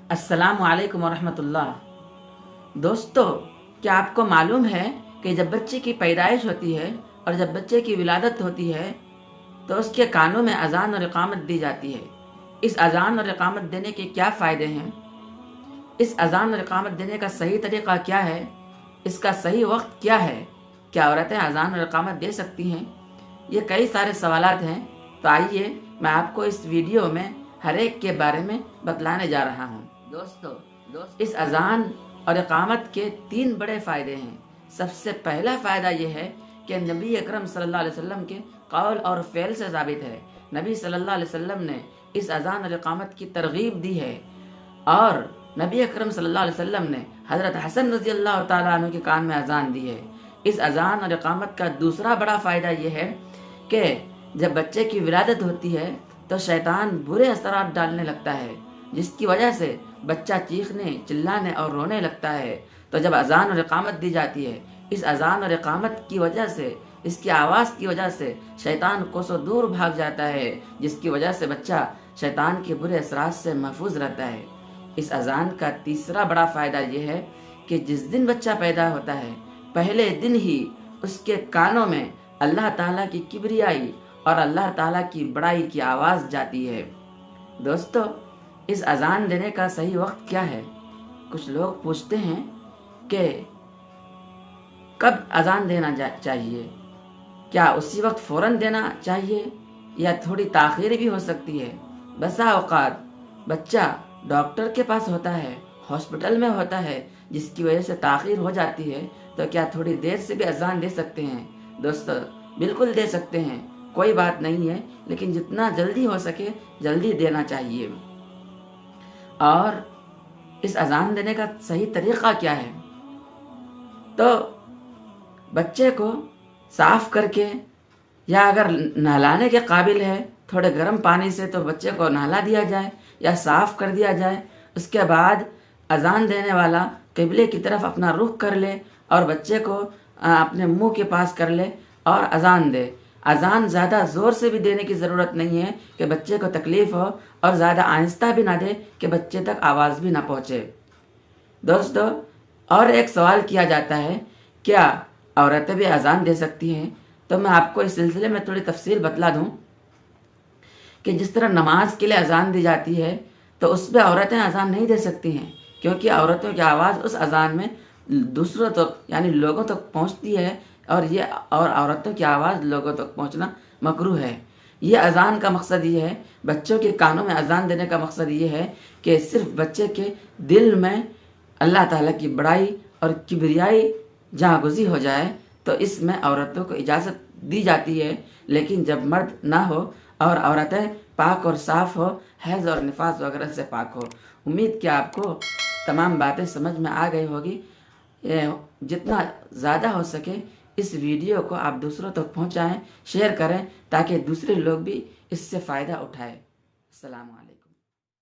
अस्सलाम वालेकुम वरहमतुल्लाह। दोस्तों, क्या आपको मालूम है कि जब बच्चे की पैदाइश होती है और जब बच्चे की विलादत होती है तो उसके कानों में अजान और इकामत दी जाती है। इस अजान और इकामत देने के क्या फ़ायदे हैं? इस अजान और इकामत देने का सही तरीक़ा क्या है? इसका सही वक्त क्या है? क्या औरतें अजान और इकामत दे सकती हैं? ये कई सारे सवालात हैं। तो आइए मैं आपको इस वीडियो में हर एक के बारे में बतलाने जा रहा हूँ। दोस्तों, इस अजान और इकामत के 3 बड़े फ़ायदे हैं। सबसे पहला फ़ायदा ये है कि नबी अकरम सल्लल्लाहु अलैहि वसल्लम के कौल और फ़ेल से साबित है। नबी सल्लल्लाहु अलैहि वसल्लम ने इस अजान और इकामत की तरगीब दी है और नबी अकरम सल्लल्लाहु अलैहि वसल्लम ने हज़रत हसन रज़ी अल्लाह ताला अन्हु के कान में अजान दी है। इस अजान और इकामत का दूसरा बड़ा फ़ायदा ये है कि जब बच्चे की विलादत होती है तो शैतान बुरे असरात डालने लगता है, जिसकी वजह से बच्चा चीखने, चिल्लाने और रोने लगता है। तो जब अजान और इकामत दी जाती है, इस अजान और इकामत की वजह से, इसकी आवाज़ की वजह से शैतान कोसों दूर भाग जाता है, जिसकी वजह से बच्चा शैतान के बुरे असरात से महफूज रहता है। इस अजान का तीसरा बड़ा फ़ायदा यह है कि जिस दिन बच्चा पैदा होता है, पहले दिन ही उसके कानों में अल्लाह ताला की किबरियाई और अल्लाह ताला की बड़ाई की आवाज़ जाती है। दोस्तों, इस अजान देने का सही वक्त क्या है? कुछ लोग पूछते हैं कि कब अजान देना चाहिए? क्या उसी वक्त फ़ौरन देना चाहिए या थोड़ी ताख़ीर भी हो सकती है? बसा औक़ात बच्चा डॉक्टर के पास होता है, हॉस्पिटल में होता है, जिसकी वजह से ताख़ीर हो जाती है, तो क्या थोड़ी देर से भी अजान दे सकते हैं? दोस्तों, बिल्कुल दे सकते हैं, कोई बात नहीं है, लेकिन जितना जल्दी हो सके जल्दी देना चाहिए। और इस अजान देने का सही तरीक़ा क्या है? तो बच्चे को साफ़ करके, या अगर नहलाने के काबिल है थोड़े गर्म पानी से तो बच्चे को नहला दिया जाए या साफ़ कर दिया जाए। उसके बाद अजान देने वाला क़िबले की तरफ अपना रुख कर ले और बच्चे को अपने मुंह के पास कर ले और अजान दे। अजान ज़्यादा ज़ोर से भी देने की ज़रूरत नहीं है कि बच्चे को तकलीफ़ हो, और ज़्यादा आहिस्ता भी ना दे कि बच्चे तक आवाज़ भी ना पहुँचे। दोस्तों, और एक सवाल किया जाता है, क्या औरतें भी अजान दे सकती हैं? तो मैं आपको इस सिलसिले में थोड़ी तफसील बतला दूं कि जिस तरह नमाज के लिए अजान दी जाती है तो उसमें औरतें अजान नहीं दे सकती हैं, क्योंकि औरतों की आवाज़ उस अजान में दूसरों तक यानी लोगों तक पहुंचती है, और औरतों की आवाज़ लोगों तक पहुंचना मकरूह है। ये अजान का मकसद ये है, बच्चों के कानों में अजान देने का मकसद ये है कि सिर्फ बच्चे के दिल में अल्लाह ताला की बड़ाई और किबरियाई जागुज़ी हो जाए, तो इसमें औरतों को इजाज़त दी जाती है। लेकिन जब मर्द ना हो और औरतें पाक और साफ़ हो, हैज़ और निफास वगैरह से पाक हो। उम्मीद कि आपको तमाम बातें समझ में आ गई होगी। जितना ज़्यादा हो सके इस वीडियो को आप दूसरों तक पहुंचाएं, शेयर करें, ताकि दूसरे लोग भी इससे फ़ायदा उठाएं। अस्सलामु अलैकुम।